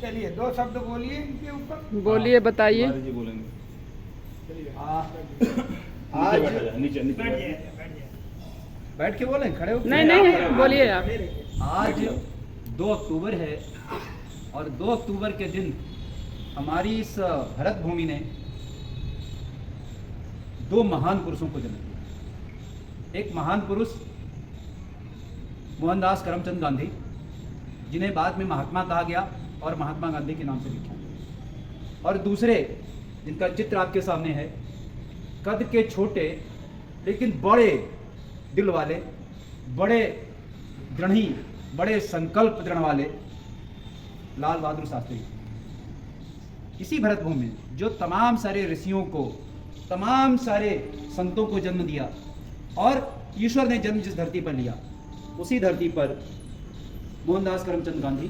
चलिए 2 शब्द बोलिए इनके ऊपर। बोलिए, बताइए। कुमारी जी बोलेंगे। आज नीचे नीचे बैठ के बोलें, खड़े हो? नहीं नहीं, बोलिए आप। आज 2 अक्टूबर है और 2 अक्टूबर के दिन हमारी इस भरत भूमि ने 2 महान पुरुषों को जन्म दिया। एक महान पुरुष मोहनदास करमचंद गांधी, जिन्हें बाद में महात्मा कहा गया और महात्मा गांधी के नाम से विख्यात, और दूसरे जिनका चित्र आपके सामने है, कद के छोटे लेकिन बड़े दिल वाले, बड़े दृढ़ी, बड़े संकल्प दृढ़ वाले लाल बहादुर शास्त्री। इसी भरत भूमि में जो तमाम सारे ऋषियों को, तमाम सारे संतों को जन्म दिया और ईश्वर ने जन्म जिस धरती पर लिया, उसी धरती पर मोहनदास करमचंद गांधी,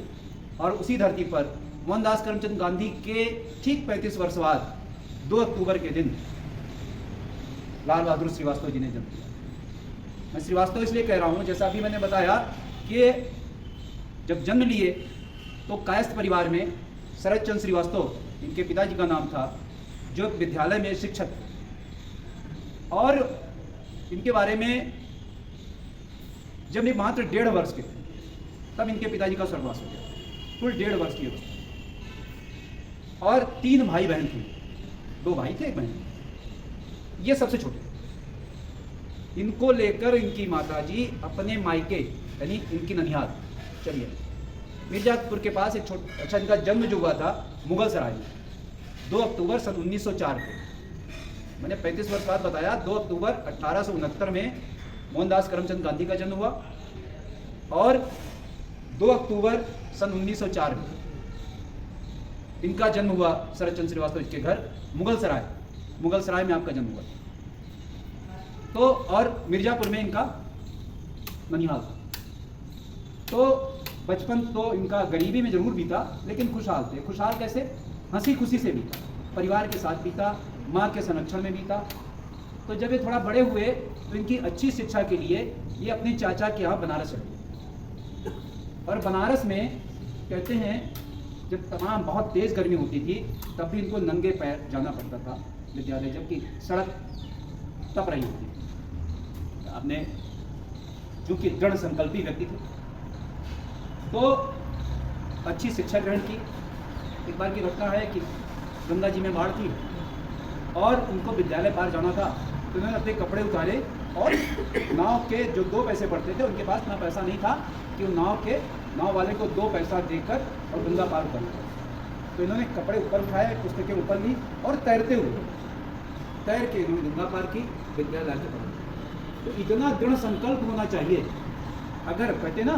और उसी धरती पर मोहनदास करमचंद गांधी के ठीक 35 वर्ष बाद 2 अक्टूबर के दिन लाल बहादुर श्रीवास्तव जी ने जन्म लिया। मैं श्रीवास्तव इसलिए कह रहा हूँ, जैसा अभी मैंने बताया कि जब जन्म लिए तो कायस्थ परिवार में शरद चंद्र श्रीवास्तव, इनके पिताजी का नाम था, जो विद्यालय में शिक्षक थे, और इनके बारे में जब ये मात्र 1.5 वर्ष के थे तब इनके पिताजी का स्वर्गवास हो गया। कुल 1.5 वर्ष की अवस्था, और 3 भाई बहन थे, 2 भाई थे, 1 बहन। ये सबसे छोटे। इनको लेकर इनकी माताजी अपने मायके यानी इनकी ननिहाल चलिए मिर्जापुर के पास एक अच्छा, इनका जन्म जो हुआ था मुगल सराय में 2 अक्टूबर सन 1904 को। मैंने 35 वर्ष बाद बताया, 2 अक्टूबर 1869 में मोहनदास करमचंद गांधी का जन्म हुआ, और 2 अक्टूबर सन 1904 में इनका जन्म हुआ शरद चंद्र श्रीवास्तव के घर मुगल सराय में आपका जन्म हुआ। तो और मिर्जापुर में इनका ननिहाल था। तो बचपन तो इनका गरीबी में जरूर बीता, लेकिन खुशहाल थे। खुशहाल कैसे? हंसी खुशी से बीता, परिवार के साथ बीता, माँ के संरक्षण में बीता। तो जब ये थोड़ा बड़े हुए तो इनकी अच्छी शिक्षा के लिए ये अपने चाचा के यहाँ बनारस चले, और बनारस में कहते हैं जब तमाम बहुत तेज़ गर्मी होती थी तब भी इनको नंगे पैर जाना पड़ता था विद्यालय, जबकि सड़क तप रही होती। आपने चूँकि दृढ़ संकल्पी व्यक्ति थे तो अच्छी शिक्षा ग्रहण की। एक बार की घटना है कि गंगा जी में बाढ़ थी और उनको विद्यालय पार जाना था, तो उन्होंने अपने कपड़े उतारे और नाव के जो 2 पैसे पड़ते थे, उनके पास इतना पैसा नहीं था कि वो नाव वाले को 2 पैसा देकर और गंगा पार उतरना। तो इन्होंने कपड़े ऊपर उठाए, पुस्तकें ऊपर ली और तैर के इन्होंने गंगा पार की, विद्यालय के पढ़ा। तो इतना दृढ़ संकल्प होना चाहिए। अगर कहते ना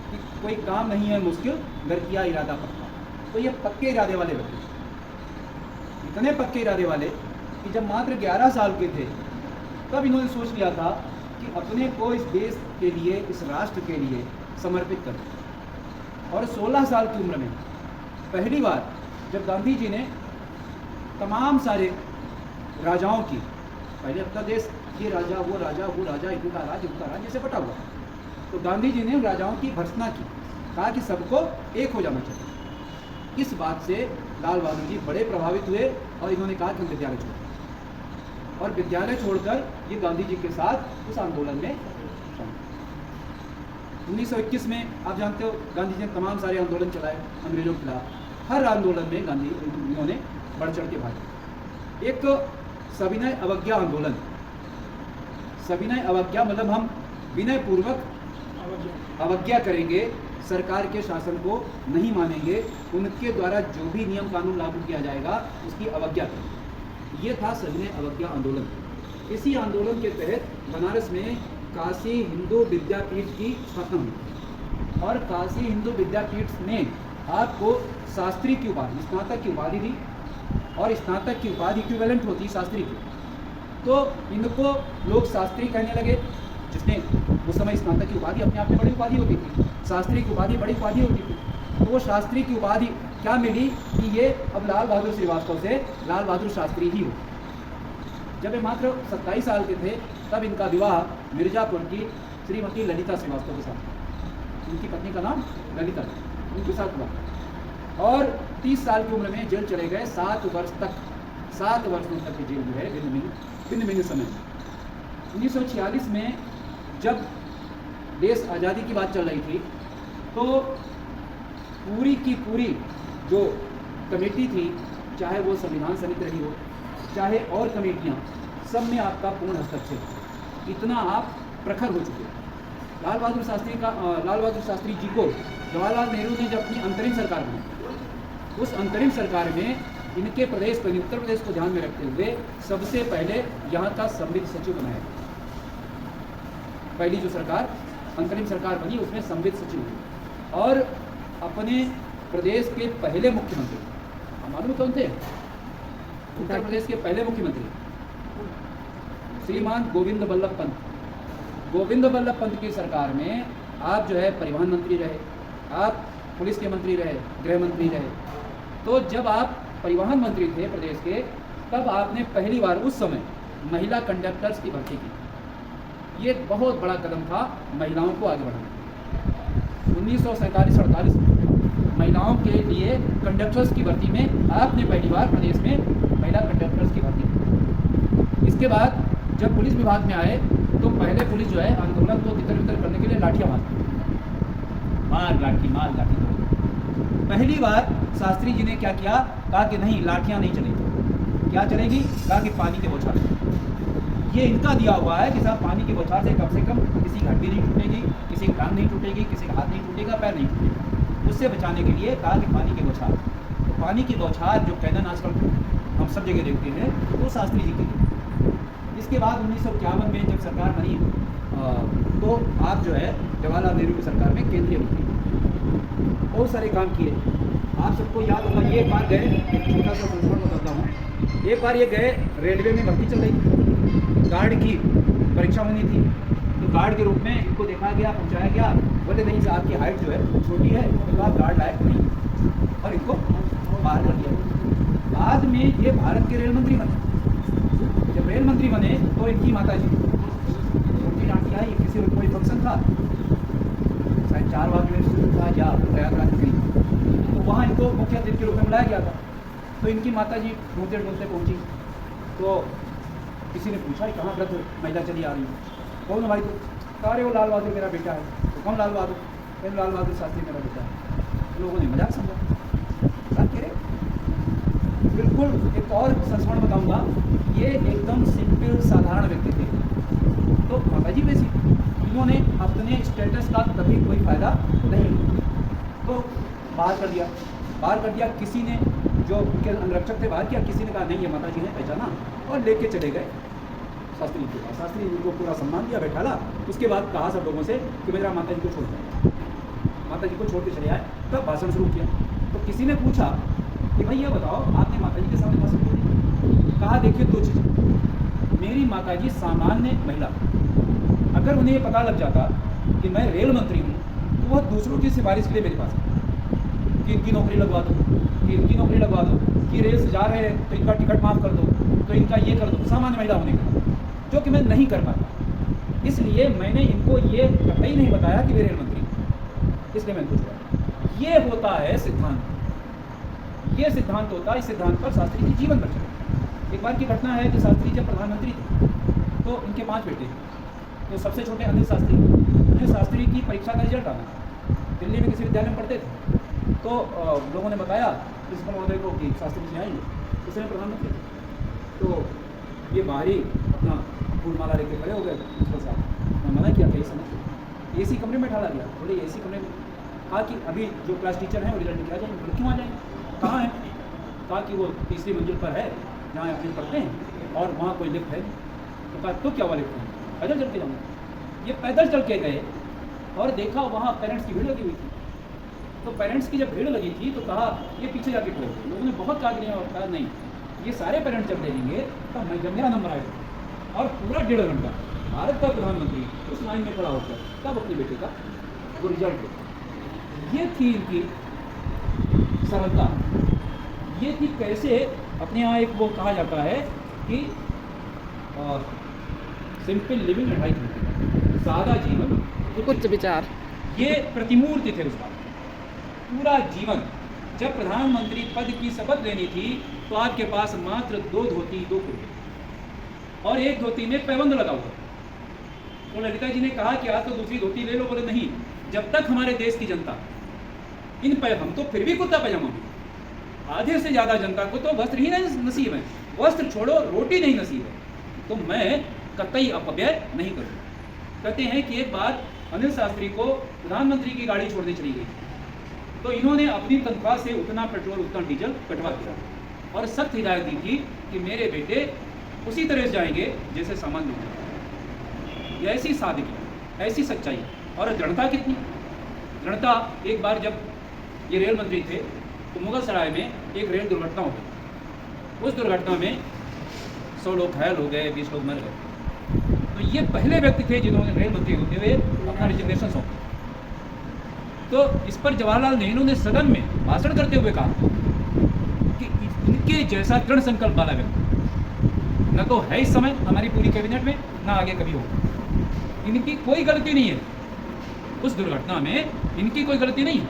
कि कोई काम नहीं है मुश्किल, अगर किया इरादा पक्का, तो ये पक्के इरादे वाले व्यक्ति, इतने पक्के इरादे वाले कि जब मात्र 11 साल के थे तब इन्होंने सोच लिया था कि अपने को इस देश के लिए, इस राष्ट्र के लिए समर्पित कर दें। और 16 साल की उम्र में पहली बार जब गांधी जी ने तमाम सारे राजाओं की, पहले अपना देश ये राजा वो राजा वो राजा, इनका राज उनका राज जैसे बटा हुआ, तो गांधी जी ने राजाओं की भर्त्सना की, कहा कि सबको एक हो जाना चाहिए। इस बात से लाल बहादुर जी बड़े प्रभावित हुए और इन्होंने कहा कि हम विद्यालय छोड़, और विद्यालय छोड़कर ये गांधी जी के साथ उस आंदोलन में 1921 में आप जानते हो गांधी जी ने तमाम सारे आंदोलन चलाए अंग्रेजों के खिलाफ। हर आंदोलन में गांधी इन्होंने बढ़ चढ़ के भाग। एक सविनय अवज्ञा आंदोलन, सविनय अवज्ञा मतलब हम विनय पूर्वक अवज्ञा करेंगे, सरकार के शासन को नहीं मानेंगे, उनके द्वारा जो भी नियम कानून लागू किया जाएगा उसकी अवज्ञा करेंगे। ये था सविनय अवज्ञा आंदोलन। इसी आंदोलन के तहत बनारस में काशी हिंदू विद्यापीठ की स्थापना हुई, और काशी हिंदू विद्यापीठ ने आपको शास्त्री की उपाधि, स्नातक की उपाधि दी, और स्नातक की उपाधि इक्विवेलेंट होती शास्त्री की। तो इनको लोग शास्त्री कहने लगे, जिसने उस समय स्नातक की उपाधि अपने आप में बड़ी उपाधि होती थी, शास्त्री की उपाधि बड़ी उपाधि होती थी। तो वो शास्त्री की उपाधि क्या मिली कि ये अब लाल बहादुर श्रीवास्तव से लाल बहादुर शास्त्री ही हो। जब ये मात्र 27 साल के थे तब इनका विवाह मिर्जापुर की श्रीमती ललिता श्रीवास्तव के साथ, उनकी पत्नी का नाम ललिता, उनके साथ हुआ। और 30 साल की उम्र में जेल चले गए। 7 वर्षों तक की जेल जो है भिन्न भिन्न समय में। 1946 में जब देश आज़ादी की बात चल रही थी तो पूरी की पूरी जो कमेटी थी, चाहे वो संविधान समिति रही हो, चाहे और कमेटियाँ, सब में आपका पूर्ण हस्तक्षेप। इतना आप प्रखर हो चुके। लाल बहादुर शास्त्री जी को जवाहरलाल नेहरू ने जब अपनी अंतरिम सरकार बनाई, उस अंतरिम सरकार में इनके प्रदेश पर, उत्तर प्रदेश को ध्यान में रखते हुए सबसे पहले यहाँ का संविध सचिव बनाया। पहली जो सरकार अंतरिम सरकार बनी उसमें संविध सचिव हुए। और अपने प्रदेश के पहले मुख्यमंत्री, मालूम कौन थे? उत्तर प्रदेश के पहले मुख्यमंत्री श्रीमान गोविंद बल्लभ पंत की सरकार में आप जो है परिवहन मंत्री रहे, आप पुलिस के मंत्री रहे, गृह मंत्री रहे। तो जब आप परिवहन मंत्री थे प्रदेश के, तब आपने पहली बार उस समय महिला कंडक्टर्स की भर्ती की। ये बहुत बड़ा कदम था महिलाओं को आगे बढ़ाने। 1947-48 में महिलाओं के लिए कंडक्टर्स की भर्ती में आपने पहली बार प्रदेश में महिला कंडक्टर्स की भर्ती की। इसके बाद जब पुलिस विभाग में आए तो पहले पुलिस जो है आंदोलन को तितर बितर करने के लिए लाठियाँ मार लाठी। पहली बार शास्त्री जी ने क्या किया? कहा कि नहीं, लाठियाँ नहीं चलेगी। क्या चलेगी? कहा कि पानी के बौछार। ये इनका दिया हुआ है कि साहब पानी के बौछार से कम किसी की हड्डी नहीं टूटेगी, किसी की टांग नहीं टूटेगी, किसी का हाथ नहीं टूटेगा, पैर नहीं टूटेगा। उससे बचाने के लिए कहा कि पानी के बौछार। तो पानी की बौछार जो कैनन आजकल हम सब जगह देखते हैं, वो शास्त्री जी की थी। इसके बाद 1951 में जब सरकार बनी तो आप जो है जवाहरलाल नेहरू की सरकार में केंद्रीय मंत्री, बहुत सारे काम किए। आप सबको याद होगा, ये एक बार गए, एक छोटा सा संस्मरण बताता हूँ। एक बार ये गए, रेलवे में भर्ती चल रही थी, गार्ड की परीक्षा होनी थी। तो गार्ड के रूप में इनको देखा गया, पहुँचाया गया। बोले नहीं, आपकी हाइट जो है छोटी है, तो आप गार्ड लायक नहीं, और इनको बाहर कर दिया। बाद में ये भारत के रेल मंत्री बने। जब रेल मंत्री बने तो इनकी माता जी उनकी डांटी आई। किसी कोई फंक्शन था, शायद 4 बार था या प्रयागराज गई, तो वहाँ इनको मुख्य अतिथि के रूप में बुलाया गया था। तो इनकी माता जी ढूंढते ढूंढते पहुँची। तो किसी ने पूछा कि कहाँ वृद्ध महिला चली आ रही है? कौन भाई? तो अरे वो लाल बहादुर मेरा बेटा है। तो कौन लाल बहादुर? कहीं लाल बहादुर शास्त्री मेरा बेटा है। लोगों ने मजाक समझा। कह रहे बिल्कुल। एक और संस्मरण बताऊंगा, ये एकदम सिंपल साधारण व्यक्ति थे। तो माता जी वैसी, इन्होंने अपने स्टेटस का कभी कोई फायदा नहीं लिया, तो बाहर कर दिया। किसी ने, जो उनके अंगरक्षक थे, बाहर किया। किसी ने कहा नहीं, ये माता जी ने पहचाना और लेके चले गए शास्त्री जी के पास। शास्त्री जी को पूरा सम्मान दिया, बैठाला। उसके बाद कहा सब लोगों से कि मेरा माता जी को छोड़ दें। माता जी को छोड़ के चले आए। तब भाषण शुरू किया। तो किसी ने पूछा कि भाई ये बताओ, आपने माता जी के सामने भाषण क्यों दिया? कहा देखिए 2 चीज़ें। मेरी माता जी सामान्य महिला, अगर उन्हें ये पता लग जाता कि मैं रेल मंत्री हूँ तो वह दूसरों की सिफारिश के लिए मेरे पास है कि इनकी नौकरी लगवा दो, कि रेल से जा रहे हैं तो इनका टिकट माफ़ कर दो, तो इनका ये कर दो। सामान्य महिला होने का, जो कि मैं नहीं कर पाता। इसलिए मैंने इनको ये कतई नहीं बताया कि वे रेल मंत्री हैं। इसलिए मैंने पूछा। ये होता है सिद्धांत, ये सिद्धांत होता है। इस सिद्धांत पर शास्त्री जी जीवन भर चले। एक बार की घटना है कि शास्त्री जब प्रधानमंत्री थे तो इनके 5 बेटे थे। तो सबसे छोटे अनिल शास्त्री की परीक्षा का रिजल्ट आना, दिल्ली में किसी विद्यालय में पढ़ते थे। तो लोगों ने बताया प्रिंसिपल महोदय को कि शास्त्री जी आएंगे, उस समय प्रधानमंत्री। तो ये बाहरी अपना फूलमाला लेके खड़े हो गए। प्रिंसिपल साहब ने मना किया कई समय, AC कमरे में ढाला गया। बोले AC कमरे में, कहा कि अभी जो क्लास टीचर हैं वो रिजल्ट लेके आ जाएंगे। बोले क्यों आ जाएंगे? कहाँ है? कहा कि वो 3री मंजिल पर है जहाँ अपने पढ़ते हैं, और वहाँ कोई लिफ्ट है। तो कहा तो क्या हुआ लिफ्ट है? पैदल चल के जाऊँगा। ये पैदल चल के गए और देखा वहाँ पेरेंट्स की भीड़ लगी हुई थी। तो पेरेंट्स की जब भीड़ लगी थी तो कहा ये पीछे जाके खड़े हो। लोगों ने बहुत कागलियाँ और कहा नहीं, ये सारे पेरेंट्स जब ले लेंगे तो मैं, जब मेरा नंबर आएगा। और पूरा 1.5 घंटा भारत का प्रधानमंत्री उस लाइन में खड़ा होकर तब अपने बेटे का वो रिजल्ट हो। ये थी इनकी सरलता। ये थी कैसे अपने यहाँ एक वो कहा जाता है कि simple living and high thinking, सादा जीवन उच्च विचार। ये प्रतिमूर्ति थे उसका। पूरा जीवन जब प्रधानमंत्री पद की शपथ लेनी थी तो आपके पास मात्र 2 धोती 2 कुर्ते और 1 धोती में पैबंद लगा हुआ। तो ललिता जी ने कहा कि आज तो दूसरी धोती ले लो। बोले नहीं, जब तक हमारे देश की जनता हम तो फिर भी कुर्ता पैजामा में, आधे से ज़्यादा जनता को तो वस्त्र ही नहीं नसीब है, वस्त्र छोड़ो रोटी नहीं नसीब है, तो मैं कतई अपव्यय नहीं करूँगा। कहते हैं कि एक बार अनिल शास्त्री को प्रधानमंत्री की गाड़ी छोड़ने चली गई, तो इन्होंने अपनी तनख्वाह से उतना पेट्रोल उतना डीजल कटवा दिया और सख्त हिदायत दी थी कि मेरे बेटे उसी तरह से जाएंगे जैसे सामान्य लोग। ये ऐसी सादगी, ऐसी सच्चाई और दृढ़ता कितनी। दृढ़ता, एक बार जब ये रेल मंत्री थे तो मुगल सराय में एक रेल दुर्घटना हो गई। उस दुर्घटना में 100 लोग घायल हो गए, 20 लोग मर गए। तो ये पहले व्यक्ति थे जिन्होंने रेल मंत्री होते हुए अपना रिजिग्नेशन सौंपा। तो इस पर जवाहरलाल नेहरू ने सदन में भाषण करते हुए कहा कि इनके जैसा दृढ़ संकल्प वाला व्यक्ति न तो है इस समय हमारी पूरी कैबिनेट में, न आगे कभी होगा। इनकी कोई गलती नहीं है, उस दुर्घटना में इनकी कोई गलती नहीं है,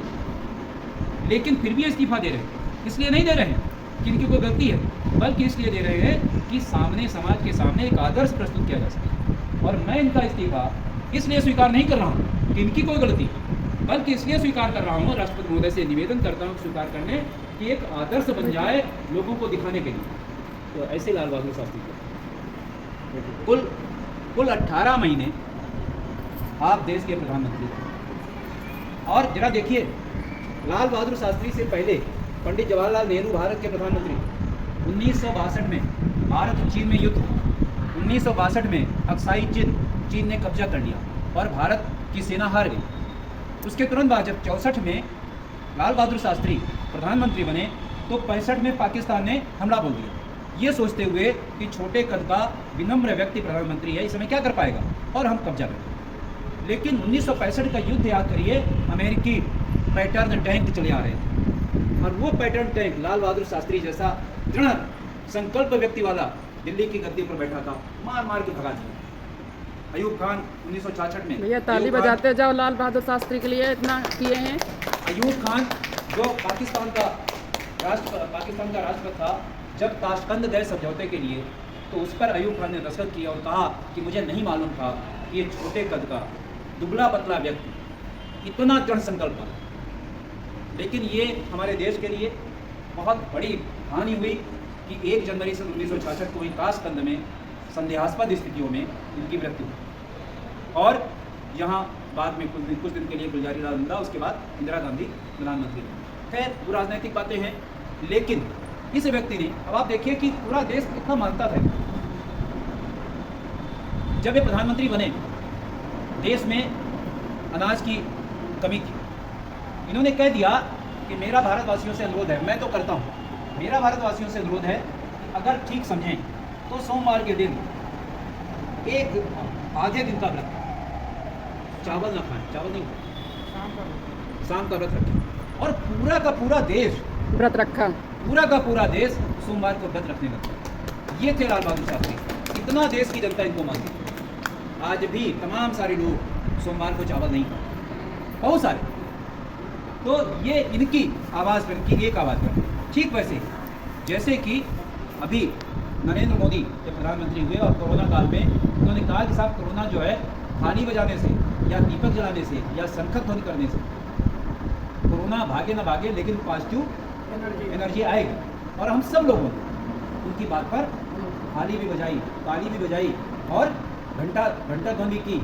लेकिन फिर भी इस्तीफा दे रहे हैं। इसलिए नहीं दे रहे हैं कि इनकी कोई गलती है, बल्कि इसलिए दे रहे हैं कि सामने समाज के सामने एक आदर्श प्रस्तुत किया जा सके। और मैं इनका इस्तीफा इसलिए स्वीकार नहीं कर रहा हूँ कि इनकी कोई गलती, बल्कि इसलिए स्वीकार कर रहा हूँ, राष्ट्रपति महोदय से निवेदन करता हूँ स्वीकार करने कि एक आदर्श बन जाए लोगों को दिखाने के लिए। तो ऐसे लाल बहादुर शास्त्री को कुल 18 महीने आप देश के प्रधानमंत्री रहे। और जरा देखिए, लाल बहादुर शास्त्री से पहले पंडित जवाहरलाल नेहरू भारत के प्रधानमंत्री। 1962 में भारत चीन में युद्ध, 1962 में अक्साई चीन ने कब्जा कर लिया और भारत की सेना हार गई। उसके तुरंत बाद जब 64 में लाल बहादुर शास्त्री प्रधानमंत्री बने तो 65 में पाकिस्तान ने हमला बोल दिया, ये सोचते हुए कि छोटे कद का विनम्र व्यक्ति प्रधानमंत्री है, इस समय क्या कर पाएगा और हम कब्जा करेंगे। लेकिन 1965 का युद्ध याद करिए, अमेरिकी पैटर्न टैंक चले आ रहे थे और वो पैटर्न टैंक लाल बहादुर शास्त्री जैसा दृढ़ संकल्प व्यक्ति वाला दिल्ली की गद्दी पर बैठा था, मार मार के भगा दिया। अयूब खान 1966 में, भैया ताली बजाते जाओ, लाल बहादुर शास्त्री के लिए इतना किए हैं। अयूब खान जो पाकिस्तान का राष्ट्रपति था, जब ताशकंद गए समझौते के लिए तो उस पर अयूब खान ने दस्तखत किया और कहा कि मुझे नहीं मालूम था कि ये छोटे कद का दुबला पतला व्यक्ति इतना दृढ़ संकल्प था। लेकिन ये हमारे देश के लिए बहुत बड़ी हानि हुई कि 1 जनवरी सन 1966 को ताशकंद में संदेहास्पद स्थितियों में इनकी मृत्यु हुई और यहाँ बाद में कुछ दिन के लिए गुलजारी लाल नंदा, उसके बाद इंदिरा गांधी प्रधानमंत्री। खैर, वो राजनीतिक बातें हैं, लेकिन इस व्यक्ति ने, अब आप देखिए कि पूरा देश कितना मानता था। जब ये प्रधानमंत्री बने, देश में अनाज की कमी थी। इन्होंने कह दिया कि मेरा भारतवासियों से अनुरोध है, मैं तो करता हूँ, मेरा भारतवासियों से अनुरोध है अगर ठीक समझें तो सोमवार के दिन एक आधे दिन का व्रत, चावल ना खाएं, चावल नहीं खाएं, शाम का व्रत रखें। और पूरा का पूरा देश व्रत रखा, पूरा का पूरा देश सोमवार को व्रत रखने लगता। ये थे लाल बहादुर शास्त्री। इतना देश की जनता इनको मानती। आज भी तमाम सारे लोग सोमवार को चावल नहीं खाते, बहुत सारे। तो ये इनकी आवाज़ पर, इनकी एक आवाज़ पर। ठीक वैसे जैसे कि अभी नरेंद्र मोदी जब प्रधानमंत्री हुए और कोरोना काल में उन्होंने कहा कि साहब कोरोना जो है थाली बजाने से या दीपक जलाने से या शंखक ध्वनि करने से कोरोना भागे ना भागे, लेकिन पॉजिटिव एनर्जी आएगी। और हम सब लोगों ने उनकी बात पर थाली भी बजाई, ताली भी बजाई और घंटा ध्वनि की।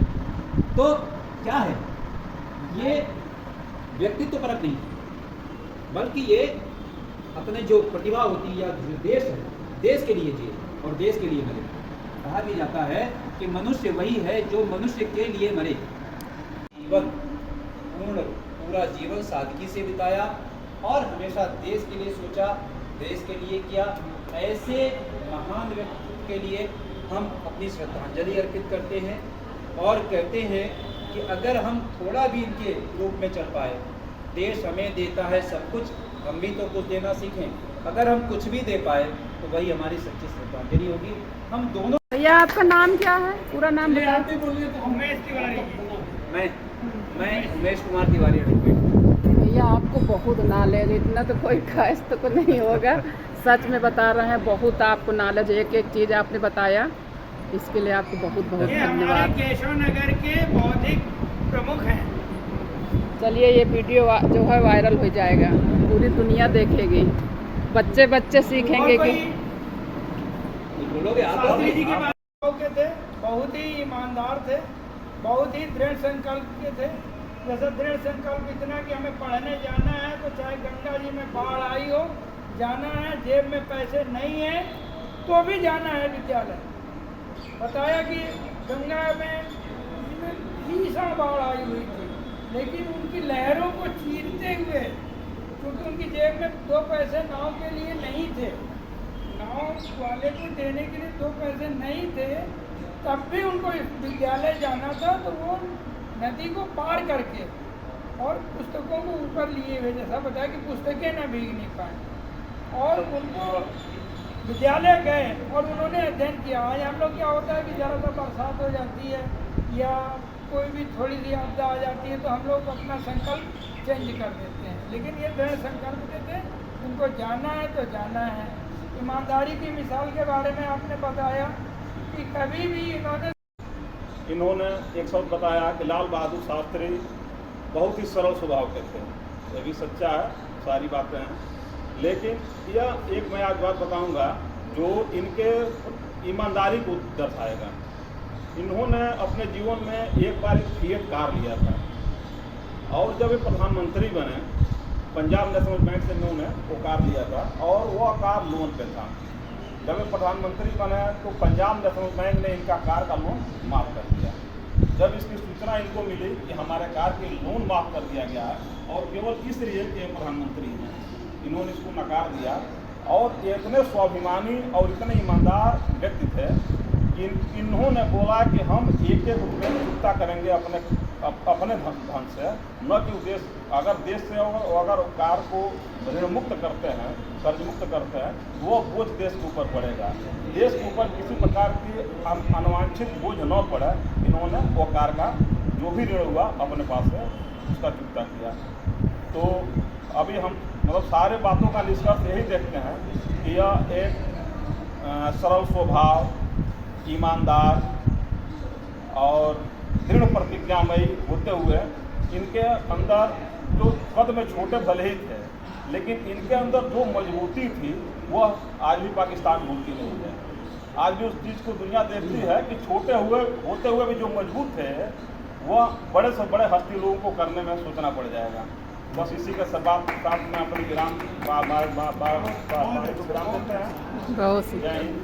तो क्या है, ये व्यक्तित्व परक नहीं, बल्कि ये अपने जो प्रतिभा होती है या जो देश है, देश के लिए जिए और देश के लिए मरे। कहा भी जाता है कि मनुष्य वही है जो मनुष्य के लिए मरे। जीवन पूरा जीवन सादगी से बिताया और हमेशा देश के लिए सोचा, देश के लिए किया। ऐसे महान व्यक्ति के लिए हम अपनी श्रद्धांजलि अर्पित करते हैं और कहते हैं कि अगर हम थोड़ा भी इनके रूप में चल पाए, देश हमें देता है सब कुछ, हम भी तो कुछ देना सीखें। अगर हम कुछ भी दे पाए तो वही हमारी सच्ची श्रद्धांजलि होगी। हम दोनों। भैया आपका नाम क्या है, पूरा नाम बताइए। उमेश तिवारी। मैं उमेश कुमार तिवारी। भैया आप आपको बहुत नॉलेज, इतना तो कोई खास तो को नहीं होगा, सच में बता रहे हैं, बहुत आपको नॉलेज, एक एक चीज़ आपने बताया, इसके लिए आपको बहुत बहुत ये हमारे धन्यवाद। केशव नगर के बौद्धिक प्रमुख हैं। चलिए ये वीडियो जो है वायरल हो जाएगा, पूरी दुनिया देखेगी, बच्चे बच्चे सीखेंगे और कि कोई बोलोगे आप शास्त्री जी के बात के थे, बहुत ही ईमानदार थे, बहुत ही दृढ़ संकल्प के थे। जैसे दृढ़ संकल्प इतना कि हमें पढ़ने जाना है तो चाहे गंगा जी में बाढ़ आई हो, जाना है, जेब में पैसे नहीं है तो भी जाना है विद्यालय। बताया कि गंगा में भीषण बाढ़ आई हुई थी, लेकिन उनकी लहरों को चीरते हुए, क्योंकि उनकी जेब में 2 पैसे नाव के लिए नहीं थे, नाव वाले को देने के लिए 2 पैसे नहीं थे, तब भी उनको विद्यालय जाना था, तो वो नदी को पार करके और पुस्तकों को ऊपर लिए हुए, जैसा बताया कि पुस्तकें न भीग नहीं पाए, और उनको विद्यालय गए और उन्होंने अध्ययन किया। आज हम लोग क्या होता है कि ज़रा सा बरसात हो जाती है या कोई भी थोड़ी सी आपदा आ जाती है तो हम लोग अपना संकल्प चेंज कर देते हैं, लेकिन ये दृढ़ संकल्प के थे, उनको जाना है तो जाना है। ईमानदारी की मिसाल के बारे में आपने बताया कि कभी भी इन्होंने एक शब्द बताया कि लाल बहादुर शास्त्री बहुत ही सरल स्वभाव के थे, ये भी सच्चा है, सारी बातें हैं, लेकिन यह एक मैं आज बात बताऊंगा जो इनके ईमानदारी को दर्शाएगा। इन्होंने अपने जीवन में एक बार एक फिएट कार लिया था, और जब ये प्रधानमंत्री बने, पंजाब नेशनल बैंक से इन्होंने वो कार लिया था, और वह कार लोन पे था। जब ये प्रधानमंत्री बने तो पंजाब नेशनल बैंक ने इनका कार का लोन माफ़ कर दिया। जब इसकी सूचना इनको मिली कि हमारे कार के लोन माफ़ कर दिया गया है, और केवल इसलिए कि रुपये हैं, इन्होंने इसको नकार दिया। और ये इतने स्वाभिमानी और इतने ईमानदार व्यक्ति थे कि इन्होंने बोला कि हम एक रुपये की चुकता करेंगे अपने धन से, न कि देश, अगर देश से अगर कार को ऋण मुक्त करते हैं, कर्ज मुक्त करते हैं, वो बोझ देश के ऊपर पड़ेगा, देश के ऊपर किसी प्रकार की अनवांछित बोझ न पड़े। इन्होंने वो कार का जो भी ऋण हुआ अपने पास से उसका चुकता किया। तो अभी हम मतलब सारे बातों का निष्कर्ष यही देखते हैं कि यह एक सरल स्वभाव, ईमानदार और दृढ़ प्रतिज्ञामयी होते हुए, इनके अंदर जो पद में छोटे भले ही थे, लेकिन इनके अंदर जो मजबूती थी वह आज भी पाकिस्तान भूलती नहीं है। आज भी उस चीज़ को दुनिया देखती है कि छोटे होते हुए भी जो मजबूत थे वह बड़े से बड़े हस्ती लोगों को करने में सोचना पड़ जाएगा। बस इसी के साथ में अपने विराम देते हैं। बहुत जय हिंद।